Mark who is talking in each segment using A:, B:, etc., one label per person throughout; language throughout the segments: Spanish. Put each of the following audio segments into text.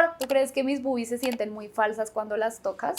A: dolor. ¿Tú crees que mis boobies se sienten muy falsas cuando las tocas?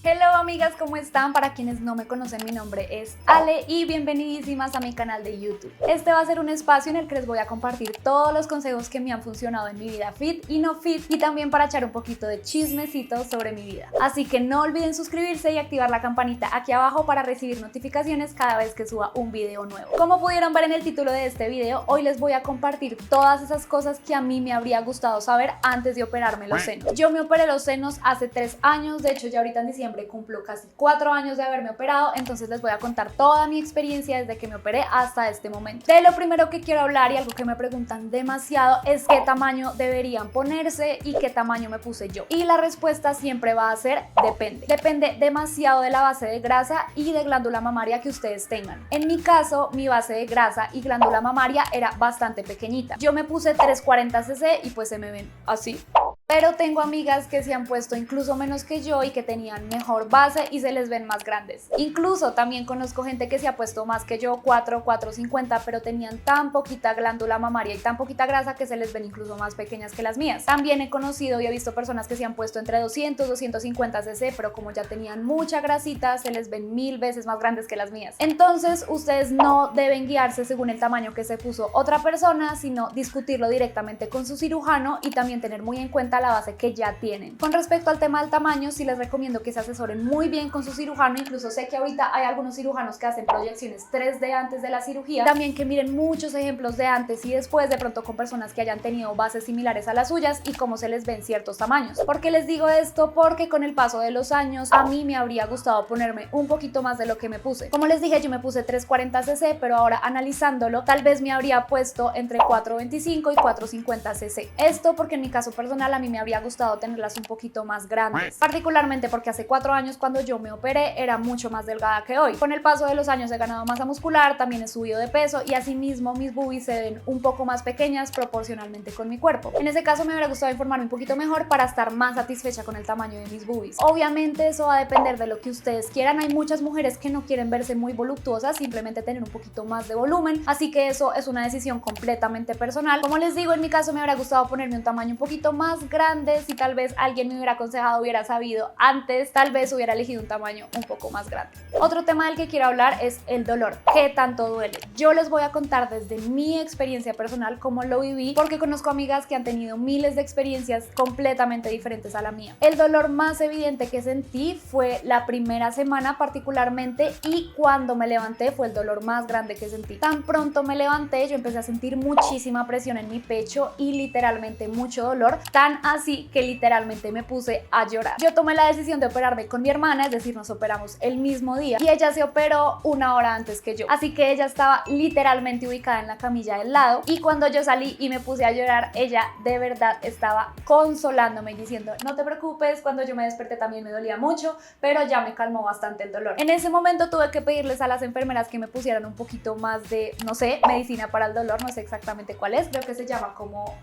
A: Hello amigas, ¿cómo están? Para quienes no me conocen, mi nombre es Ale y bienvenidísimas a mi canal de YouTube. Este va a ser un espacio en el que les voy a compartir todos los consejos que me han funcionado en mi vida fit y no fit, y también para echar un poquito de chismecito sobre mi vida. Así que no olviden suscribirse y activar la campanita aquí abajo para recibir notificaciones cada vez que suba un video nuevo. Como pudieron ver en el título de este video, hoy les voy a compartir todas esas cosas que a mí me habría gustado saber antes de operarme los senos. Yo me operé los senos hace 3 años, de hecho ya ahorita en diciembre cumplo casi 4 años de haberme operado, entonces les voy a contar toda mi experiencia desde que me operé hasta este momento. De lo primero que quiero hablar, y algo que me preguntan demasiado, es qué tamaño deberían ponerse y qué tamaño me puse yo. Y la respuesta siempre va a ser depende. Depende demasiado de la base de grasa y de glándula mamaria que ustedes tengan. En mi caso, mi base de grasa y glándula mamaria era bastante pequeñita. Yo me puse 340 cc y pues se me ven así. Pero tengo amigas que se han puesto incluso menos que yo y que tenían mejor base y se les ven más grandes. Incluso también conozco gente que se ha puesto más que yo, 450, pero tenían tan poquita glándula mamaria y tan poquita grasa que se les ven incluso más pequeñas que las mías. También he conocido y he visto personas que se han puesto entre 200, 250 cc, pero como ya tenían mucha grasita, se les ven 1000 veces más grandes que las mías. Entonces, ustedes no deben guiarse según el tamaño que se puso otra persona, sino discutirlo directamente con su cirujano y también tener muy en cuenta la base que ya tienen. Con respecto al tema del tamaño, sí les recomiendo que se asesoren muy bien con su cirujano. Incluso sé que ahorita hay algunos cirujanos que hacen proyecciones 3D antes de la cirugía. También que miren muchos ejemplos de antes y después, de pronto con personas que hayan tenido bases similares a las suyas y cómo se les ven ciertos tamaños. ¿Por qué les digo esto? Porque con el paso de los años a mí me habría gustado ponerme un poquito más de lo que me puse. Como les dije, yo me puse 340 cc, pero ahora analizándolo, tal vez me habría puesto entre 425 y 450 cc. Esto porque en mi caso personal a mí me habría gustado tenerlas un poquito más grandes, particularmente porque hace 4 años cuando yo me operé era mucho más delgada que hoy. Con el paso de los años he ganado masa muscular, también he subido de peso y asimismo mis boobies se ven un poco más pequeñas proporcionalmente con mi cuerpo. En ese caso me hubiera gustado informarme un poquito mejor para estar más satisfecha con el tamaño de mis boobies. Obviamente eso va a depender de lo que ustedes quieran. Hay muchas mujeres que no quieren verse muy voluptuosas, simplemente tener un poquito más de volumen, así que eso es una decisión completamente personal. Como les digo, en mi caso me hubiera gustado ponerme un tamaño un poquito más grande. Si tal vez alguien me hubiera aconsejado, hubiera sabido antes, tal vez hubiera elegido un tamaño un poco más grande. Otro tema del que quiero hablar es el dolor. ¿Qué tanto duele? Yo les voy a contar desde mi experiencia personal cómo lo viví, porque conozco amigas que han tenido miles de experiencias completamente diferentes a la mía. El dolor más evidente que sentí fue la primera semana particularmente, y cuando me levanté fue el dolor más grande que sentí. Tan pronto me levanté, yo empecé a sentir muchísima presión en mi pecho y literalmente mucho dolor, tan así que literalmente me puse a llorar. Yo tomé la decisión de operarme con mi hermana, es decir, nos operamos el mismo día y ella se operó 1 hora antes que yo, así que ella estaba literalmente ubicada en la camilla del lado, y cuando yo salí y me puse a llorar, ella de verdad estaba consolándome y diciendo: no te preocupes, cuando yo me desperté también me dolía mucho, pero ya me calmó bastante el dolor. En ese momento tuve que pedirles a las enfermeras que me pusieran un poquito más de, no sé, medicina para el dolor, no sé exactamente cuál es, creo que se llama como...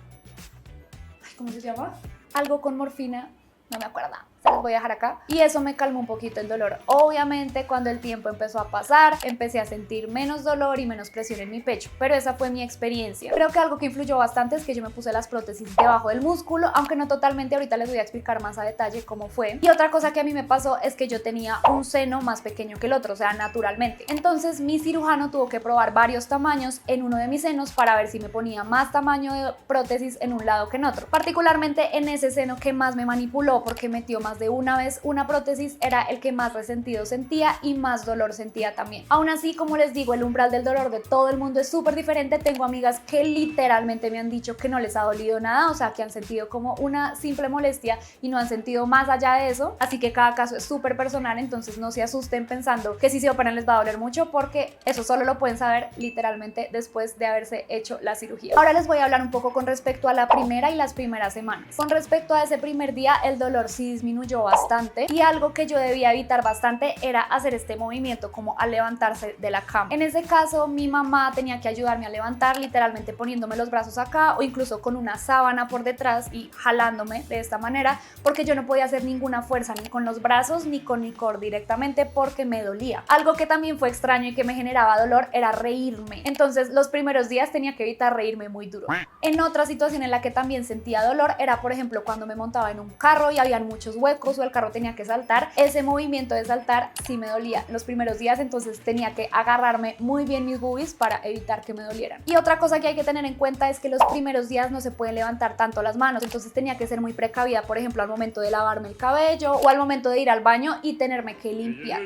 A: ¿cómo se llama? Algo con morfina, no me acuerdo. Se los voy a dejar acá. Y eso me calmó un poquito el dolor. Obviamente, cuando el tiempo empezó a pasar, empecé a sentir menos dolor y menos presión en mi pecho, pero esa fue mi experiencia. Creo que algo que influyó bastante es que yo me puse las prótesis debajo del músculo, aunque no totalmente. Ahorita les voy a explicar más a detalle cómo fue. Y otra cosa que a mí me pasó es que yo tenía un seno más pequeño que el otro, o sea, naturalmente. Entonces mi cirujano tuvo que probar varios tamaños en uno de mis senos para ver si me ponía más tamaño de prótesis en un lado que en otro. Particularmente en ese seno que más me manipuló, porque metió más de una vez una prótesis, era el que más resentido sentía y más dolor sentía también. Aún así, como les digo, el umbral del dolor de todo el mundo es súper diferente. Tengo amigas que literalmente me han dicho que no les ha dolido nada, o sea, que han sentido como una simple molestia y no han sentido más allá de eso, así que cada caso es súper personal. Entonces no se asusten pensando que si se operan les va a doler mucho, porque eso solo lo pueden saber literalmente después de haberse hecho la cirugía. Ahora les voy a hablar un poco con respecto a la primera y las primeras semanas. Con respecto a ese primer día, el dolor sí disminuyó disminuyó bastante, y algo que yo debía evitar bastante era hacer este movimiento como al levantarse de la cama. En ese caso mi mamá tenía que ayudarme a levantar, literalmente poniéndome los brazos acá o incluso con una sábana por detrás y jalándome de esta manera, porque yo no podía hacer ninguna fuerza ni con los brazos ni con mi core directamente porque me dolía. Algo que también fue extraño y que me generaba dolor era reírme. Entonces los primeros días tenía que evitar reírme muy duro. En otra situación en la que también sentía dolor era, por ejemplo, cuando me montaba en un carro y habían muchos huecos o el carro tenía que saltar. Ese movimiento de saltar sí me dolía los primeros días, entonces tenía que agarrarme muy bien mis boobies para evitar que me dolieran. Y otra cosa que hay que tener en cuenta es que los primeros días no se pueden levantar tanto las manos, entonces tenía que ser muy precavida, por ejemplo, al momento de lavarme el cabello o al momento de ir al baño y tenerme que limpiar.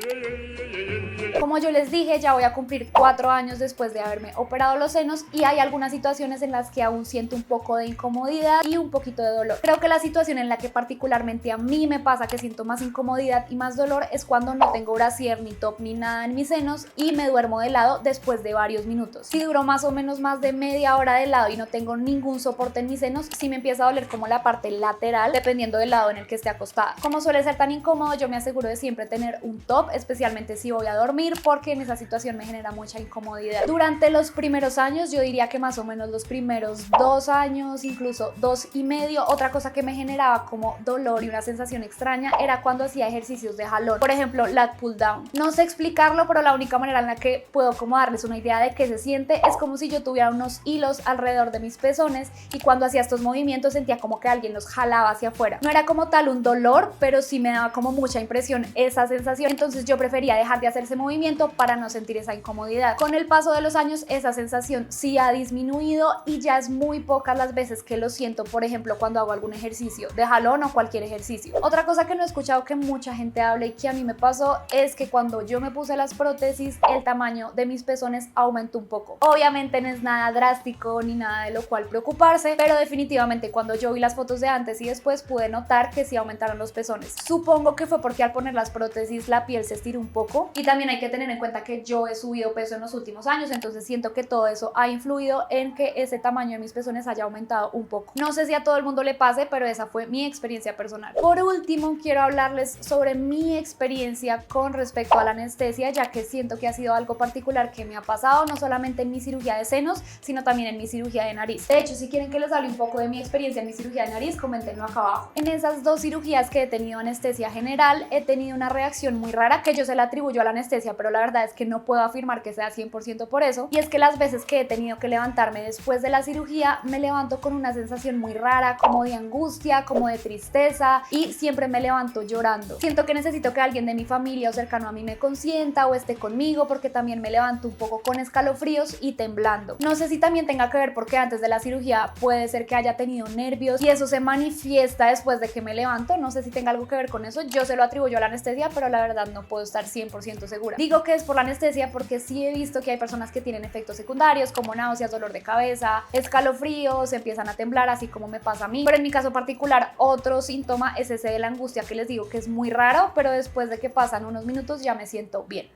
A: Como yo les dije, ya voy a cumplir 4 años después de haberme operado los senos y hay algunas situaciones en las que aún siento un poco de incomodidad y un poquito de dolor. Creo que la situación en la que particularmente a mí me pasa que siento más incomodidad y más dolor es cuando no tengo brasier ni top ni nada en mis senos y me duermo de lado después de varios minutos. Si duro más o menos más de media hora de lado y no tengo ningún soporte en mis senos, sí me empieza a doler como la parte lateral, dependiendo del lado en el que esté acostada. Como suele ser tan incómodo, yo me aseguro de siempre tener un top, especialmente si voy a dormir, porque en esa situación me genera mucha incomodidad. Durante los primeros años, yo diría que más o menos los primeros 2 años, incluso 2 y medio, otra cosa que me generaba como dolor y una sensación extraña era cuando hacía ejercicios de jalón, por ejemplo lat pull down. No sé explicarlo, pero la única manera en la que puedo como darles una idea de qué se siente es como si yo tuviera unos hilos alrededor de mis pezones y cuando hacía estos movimientos sentía como que alguien los jalaba hacia afuera. No era como tal un dolor, pero sí me daba como mucha impresión esa sensación, entonces yo prefería dejar de hacer ese movimiento para no sentir esa incomodidad. Con el paso de los años esa sensación sí ha disminuido y ya es muy pocas las veces que lo siento, por ejemplo cuando hago algún ejercicio de jalón o cualquier ejercicio. Otra cosa que no he escuchado que mucha gente hable y que a mí me pasó es que cuando yo me puse las prótesis el tamaño de mis pezones aumentó un poco. Obviamente no es nada drástico ni nada de lo cual preocuparse, pero definitivamente cuando yo vi las fotos de antes y después pude notar que sí aumentaron los pezones. Supongo que fue porque al poner las prótesis la piel se estiró un poco y también hay que tener en cuenta que yo he subido peso en los últimos años, entonces siento que todo eso ha influido en que ese tamaño de mis pezones haya aumentado un poco. No sé si a todo el mundo le pase, pero esa fue mi experiencia personal. Por último, quiero hablarles sobre mi experiencia con respecto a la anestesia, ya que siento que ha sido algo particular que me ha pasado, no solamente en mi cirugía de senos, sino también en mi cirugía de nariz. De hecho, si quieren que les hable un poco de mi experiencia en mi cirugía de nariz, coméntenlo acá abajo. En esas 2 cirugías que he tenido anestesia general, he tenido una reacción muy rara que yo se la atribuyo a la anestesia, pero la verdad es que no puedo afirmar que sea 100% por eso, y es que las veces que he tenido que levantarme después de la cirugía, me levanto con una sensación muy rara, como de angustia, como de tristeza, y siempre me levanto llorando. Siento que necesito que alguien de mi familia o cercano a mí me consienta o esté conmigo, porque también me levanto un poco con escalofríos y temblando. No sé si también tenga que ver porque antes de la cirugía puede ser que haya tenido nervios y eso se manifiesta después de que me levanto. No sé si tenga algo que ver con eso, yo se lo atribuyo a la anestesia, pero la verdad no puedo estar 100% segura. Digo que es por la anestesia porque sí he visto que hay personas que tienen efectos secundarios como náuseas, dolor de cabeza, escalofríos, empiezan a temblar, así como me pasa a mí. Pero en mi caso particular, otro síntoma es ese de la angustia que les digo que es muy raro, pero después de que pasan unos minutos ya me siento bien.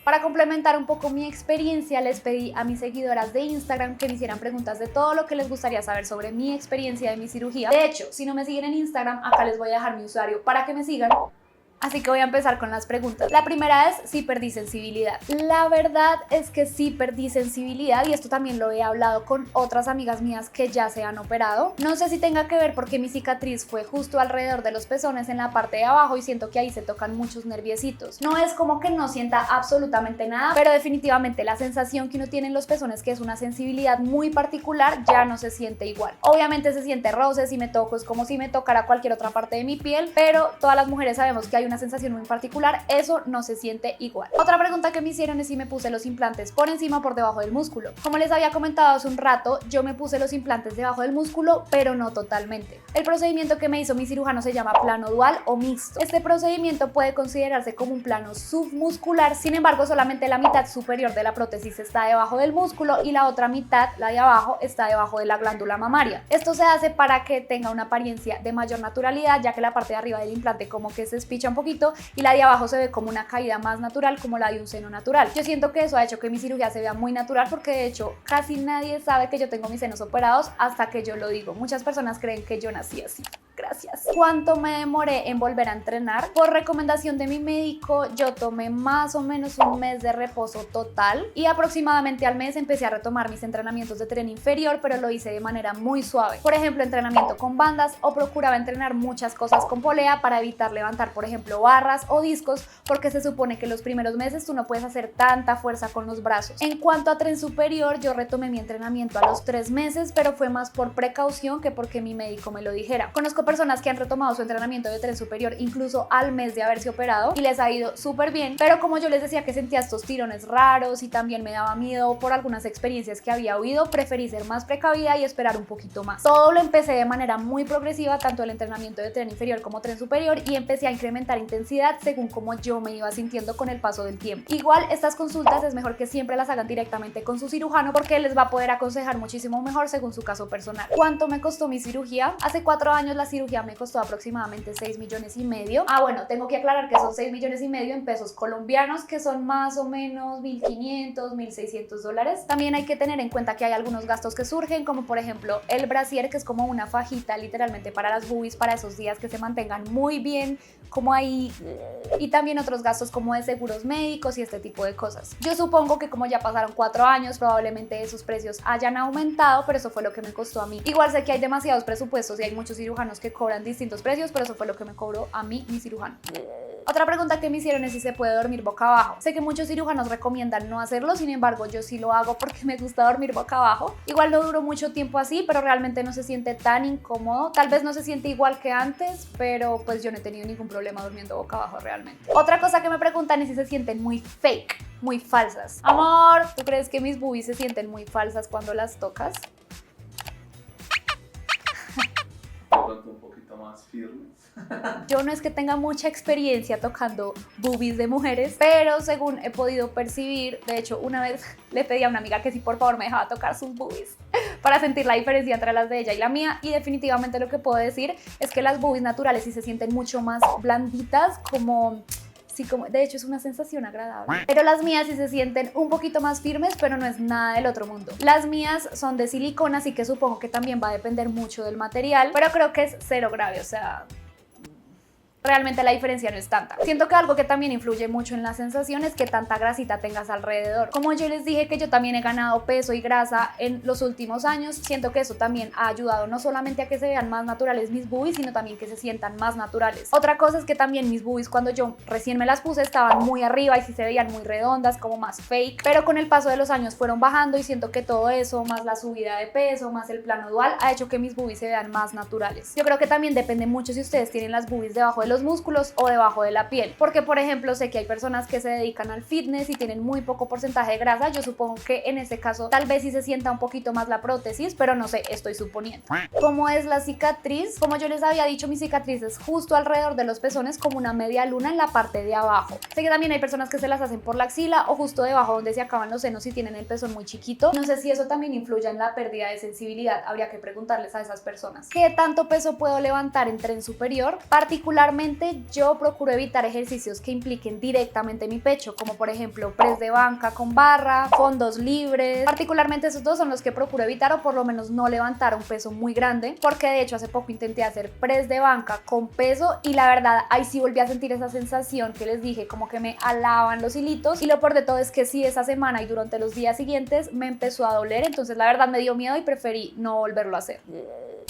A: Para complementar un poco mi experiencia, les pedí a mis seguidoras de Instagram que me hicieran preguntas de todo lo que les gustaría saber sobre mi experiencia de mi cirugía. De hecho, si no me siguen en Instagram, acá les voy a dejar mi usuario para que me sigan. Así que voy a empezar con las preguntas. La primera es si perdí sensibilidad. La verdad es que sí perdí sensibilidad y esto también lo he hablado con otras amigas mías que ya se han operado. No sé si tenga que ver porque mi cicatriz fue justo alrededor de los pezones en la parte de abajo y siento que ahí se tocan muchos nerviecitos. No es como que no sienta absolutamente nada, pero definitivamente la sensación que uno tiene en los pezones, que es una sensibilidad muy particular, ya no se siente igual. Obviamente se siente roce, si me toco es como si me tocara cualquier otra parte de mi piel, pero todas las mujeres sabemos que hay una sensación muy particular, eso no se siente igual. Otra pregunta que me hicieron es si me puse los implantes por encima o por debajo del músculo. Como les había comentado hace un rato, yo me puse los implantes debajo del músculo, pero no totalmente. El procedimiento que me hizo mi cirujano se llama plano dual o mixto. Este procedimiento puede considerarse como un plano submuscular, sin embargo solamente la mitad superior de la prótesis está debajo del músculo y la otra mitad, la de abajo, está debajo de la glándula mamaria. Esto se hace para que tenga una apariencia de mayor naturalidad, ya que la parte de arriba del implante como que se espicha un poquito y la de abajo se ve como una caída más natural, como la de un seno natural. Yo siento que eso ha hecho que mi cirugía se vea muy natural porque de hecho casi nadie sabe que yo tengo mis senos operados hasta que yo lo digo. Muchas personas creen que yo nací así. Gracias. ¿Cuánto me demoré en volver a entrenar? Por recomendación de mi médico, yo tomé más o menos un mes de reposo total y aproximadamente al mes empecé a retomar mis entrenamientos de tren inferior, pero lo hice de manera muy suave. Por ejemplo, entrenamiento con bandas, o procuraba entrenar muchas cosas con polea para evitar levantar, por ejemplo, barras o discos, porque se supone que los primeros meses tú no puedes hacer tanta fuerza con los brazos. En cuanto a tren superior, yo retomé mi entrenamiento a los 3 meses, pero fue más por precaución que porque mi médico me lo dijera. Conozco personas que han retomado su entrenamiento de tren superior incluso al mes de haberse operado y les ha ido súper bien, pero como yo les decía que sentía estos tirones raros y también me daba miedo por algunas experiencias que había oído, preferí ser más precavida y esperar un poquito más. Todo lo empecé de manera muy progresiva, tanto el entrenamiento de tren inferior como tren superior, y empecé a incrementar intensidad según como yo me iba sintiendo con el paso del tiempo. Igual estas consultas es mejor que siempre las hagan directamente con su cirujano, porque él les va a poder aconsejar muchísimo mejor según su caso personal. ¿Cuánto me costó mi cirugía? Hace 4 años la cirugía me costó aproximadamente 6,5 millones. Bueno, tengo que aclarar que son 6,5 millones en pesos colombianos, que son más o menos 1.500, 1.600 dólares. También hay que tener en cuenta que hay algunos gastos que surgen, como por ejemplo el brasier, que es como una fajita literalmente para las boobies, para esos días que se mantengan muy bien, como ahí, y también otros gastos como de seguros médicos y este tipo de cosas. Yo supongo que como ya pasaron 4 años, probablemente esos precios hayan aumentado, pero eso fue lo que me costó a mí. Igual sé que hay demasiados presupuestos y hay muchos cirujanos que cobran distintos precios, pero eso fue lo que me cobró a mí mi cirujano. Otra pregunta que me hicieron es si se puede dormir boca abajo. Sé que muchos cirujanos recomiendan no hacerlo, sin embargo yo sí lo hago porque me gusta dormir boca abajo. Igual no duró mucho tiempo así, pero realmente no se siente tan incómodo. Tal vez no se siente igual que antes, pero pues yo no he tenido ningún problema durmiendo boca abajo realmente. Otra cosa que me preguntan es si se sienten muy fake, muy falsas. Amor, ¿tú crees que mis boobies se sienten muy falsas cuando las tocas?
B: Un poquito más firmes.
A: Yo no es que tenga mucha experiencia tocando boobies de mujeres, pero según he podido percibir, de hecho una vez le pedí a una amiga que si por favor me dejaba tocar sus boobies para sentir la diferencia entre las de ella y la mía, y definitivamente lo que puedo decir es que las boobies naturales sí se sienten mucho más blanditas, como... Sí, como, de hecho es una sensación agradable. Pero las mías sí se sienten un poquito más firmes, pero no es nada del otro mundo. Las mías son de silicona, así que supongo que también va a depender mucho del material, pero creo que es cero grave, o sea... realmente la diferencia no es tanta. Siento que algo que también influye mucho en la sensación es que tanta grasita tengas alrededor. Como yo les dije que yo también he ganado peso y grasa en los últimos años, siento que eso también ha ayudado no solamente a que se vean más naturales mis boobies, sino también que se sientan más naturales. Otra cosa es que también mis boobies cuando yo recién me las puse estaban muy arriba y sí se veían muy redondas, como más fake, pero con el paso de los años fueron bajando y siento que todo eso, más la subida de peso, más el plano dual, ha hecho que mis boobies se vean más naturales. Yo creo que también depende mucho si ustedes tienen las boobies debajo de los músculos o debajo de la piel, porque por ejemplo sé que hay personas que se dedican al fitness y tienen muy poco porcentaje de grasa. Yo supongo que en ese caso tal vez sí se sienta un poquito más la prótesis, pero no sé, estoy suponiendo. ¿Cómo es la cicatriz? Como yo les había dicho, mi cicatriz es justo alrededor de los pezones, como una media luna en la parte de abajo. Sé que también hay personas que se las hacen por la axila o justo debajo donde se acaban los senos si tienen el pezón muy chiquito. No sé si eso también influye en la pérdida de sensibilidad, habría que preguntarles a esas personas. ¿Qué tanto peso puedo levantar en tren superior? Particularmente yo procuro evitar ejercicios que impliquen directamente mi pecho, como por ejemplo press de banca con barra, fondos libres. Particularmente esos dos son los que procuro evitar, o por lo menos no levantar un peso muy grande, porque de hecho hace poco intenté hacer press de banca con peso y la verdad ahí sí volví a sentir esa sensación que les dije, como que me alaban los hilitos, y lo peor de todo es que sí, esa semana y durante los días siguientes me empezó a doler, entonces la verdad me dio miedo y preferí no volverlo a hacer.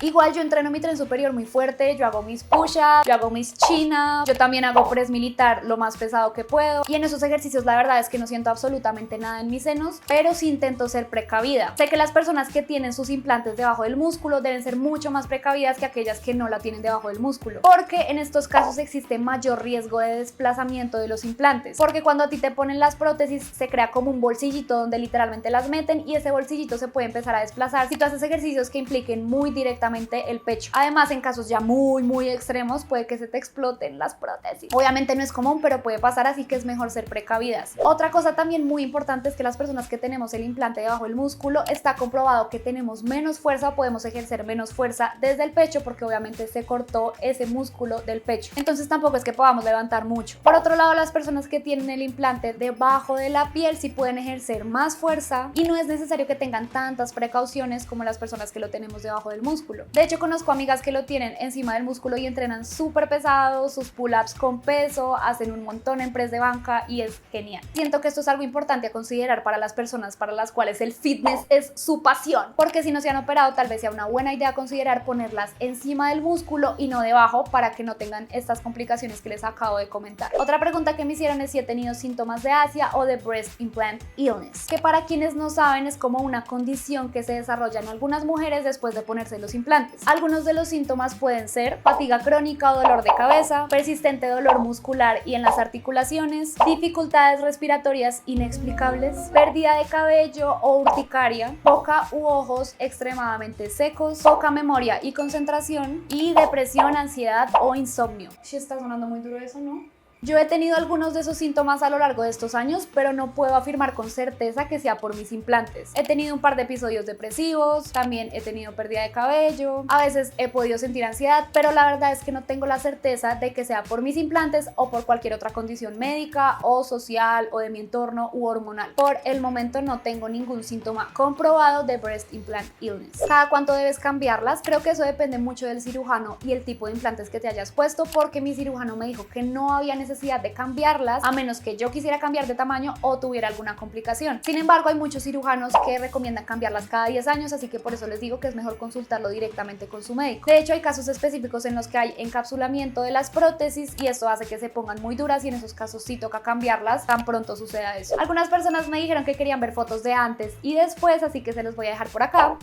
A: Igual yo entreno mi tren superior muy fuerte, yo hago mis push-ups, yo hago mis chin-ups, yo también hago press militar lo más pesado que puedo, y en esos ejercicios la verdad es que no siento absolutamente nada en mis senos, pero sí intento ser precavida. Sé que las personas que tienen sus implantes debajo del músculo deben ser mucho más precavidas que aquellas que no la tienen debajo del músculo, porque en estos casos existe mayor riesgo de desplazamiento de los implantes, porque cuando a ti te ponen las prótesis se crea como un bolsillito donde literalmente las meten, y ese bolsillito se puede empezar a desplazar si tú haces ejercicios que impliquen muy directamente el pecho. Además, en casos ya muy extremos puede que se te exploten las prótesis. Obviamente no es común, pero puede pasar, así que es mejor ser precavidas. Otra cosa también muy importante es que las personas que tenemos el implante debajo del músculo, está comprobado que tenemos menos fuerza o podemos ejercer menos fuerza desde el pecho, porque obviamente se cortó ese músculo del pecho, entonces tampoco es que podamos levantar mucho. Por otro lado, las personas que tienen el implante debajo de la piel sí pueden ejercer más fuerza y no es necesario que tengan tantas precauciones como las personas que lo tenemos debajo del músculo. músculo. De hecho, conozco amigas que lo tienen encima del músculo y entrenan súper pesado, sus pull-ups con peso, hacen un montón en press de banca y es genial. Siento que esto es algo importante a considerar para las personas para las cuales el fitness es su pasión, porque si no se han operado tal vez sea una buena idea considerar ponerlas encima del músculo y no debajo para que no tengan estas complicaciones que les acabo de comentar. Otra pregunta que me hicieron es si he tenido síntomas de Asia o de Breast Implant Illness, que para quienes no saben es como una condición que se desarrolla en algunas mujeres después de ponerse los implantes. Algunos de los síntomas pueden ser fatiga crónica o dolor de cabeza, persistente dolor muscular y en las articulaciones, dificultades respiratorias inexplicables, pérdida de cabello o urticaria, boca u ojos extremadamente secos, poca memoria y concentración y depresión, ansiedad o insomnio. Sí, está sonando muy duro eso, ¿no? Yo he tenido algunos de esos síntomas a lo largo de estos años, pero no puedo afirmar con certeza que sea por mis implantes. He tenido un par de episodios depresivos, también he tenido pérdida de cabello, a veces he podido sentir ansiedad, pero la verdad es que no tengo la certeza de que sea por mis implantes o por cualquier otra condición médica o social o de mi entorno u hormonal. Por el momento no tengo ningún síntoma comprobado de Breast Implant Illness. ¿Cada cuánto debes cambiarlas? Creo que eso depende mucho del cirujano y el tipo de implantes que te hayas puesto, porque mi cirujano me dijo que no había necesidad de cambiarlas a menos que yo quisiera cambiar de tamaño o tuviera alguna complicación. Sin embargo, hay muchos cirujanos que recomiendan cambiarlas cada 10 años, así que por eso les digo que es mejor consultarlo directamente con su médico. De hecho, hay casos específicos en los que hay encapsulamiento de las prótesis y esto hace que se pongan muy duras y en esos casos sí toca cambiarlas tan pronto suceda eso. Algunas personas me dijeron que querían ver fotos de antes y después, así que se los voy a dejar por acá,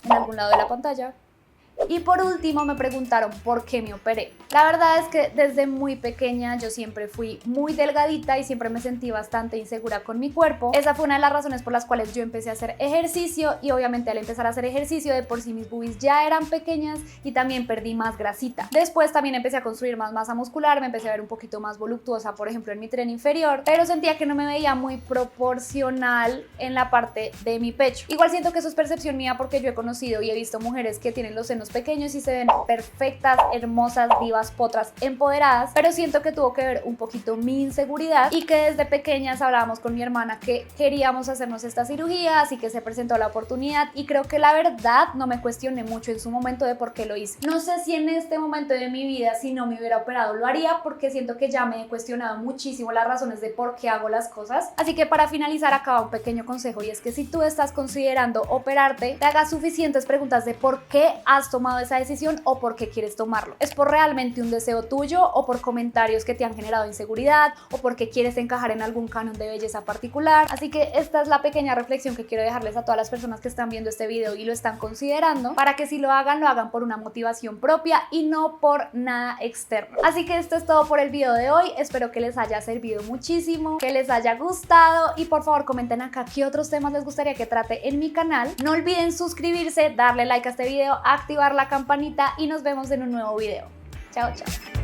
A: en algún lado de la pantalla. Y por último me preguntaron por qué me operé. La verdad es que desde muy pequeña yo siempre fui muy delgadita y siempre me sentí bastante insegura con mi cuerpo. Esa fue una de las razones por las cuales yo empecé a hacer ejercicio y obviamente al empezar a hacer ejercicio de por sí mis boobies ya eran pequeñas y también perdí más grasita. Después también empecé a construir más masa muscular, me empecé a ver un poquito más voluptuosa, por ejemplo en mi tren inferior, pero sentía que no me veía muy proporcional en la parte de mi pecho. Igual siento que eso es percepción mía porque yo he conocido y he visto mujeres que tienen los senos pequeños y se ven perfectas, hermosas, divas, potras, empoderadas, pero siento que tuvo que ver un poquito mi inseguridad y que desde pequeñas hablábamos con mi hermana que queríamos hacernos esta cirugía, así que se presentó la oportunidad y creo que la verdad no me cuestioné mucho en su momento de por qué lo hice. No sé si en este momento de mi vida, si no me hubiera operado, lo haría, porque siento que ya me he cuestionado muchísimo las razones de por qué hago las cosas. Así que para finalizar acá va un pequeño consejo, y es que si tú estás considerando operarte, te hagas suficientes preguntas de por qué has tomado esa decisión o por qué quieres tomarlo. ¿Es por realmente un deseo tuyo o por comentarios que te han generado inseguridad o porque quieres encajar en algún canon de belleza particular? Así que esta es la pequeña reflexión que quiero dejarles a todas las personas que están viendo este video y lo están considerando, para que si lo hagan por una motivación propia y no por nada externo. Así que esto es todo por el video de hoy. Espero que les haya servido muchísimo, que les haya gustado y por favor comenten acá qué otros temas les gustaría que trate en mi canal. No olviden suscribirse, darle like a este video, activar la campanita y nos vemos en un nuevo video. Chao, chao.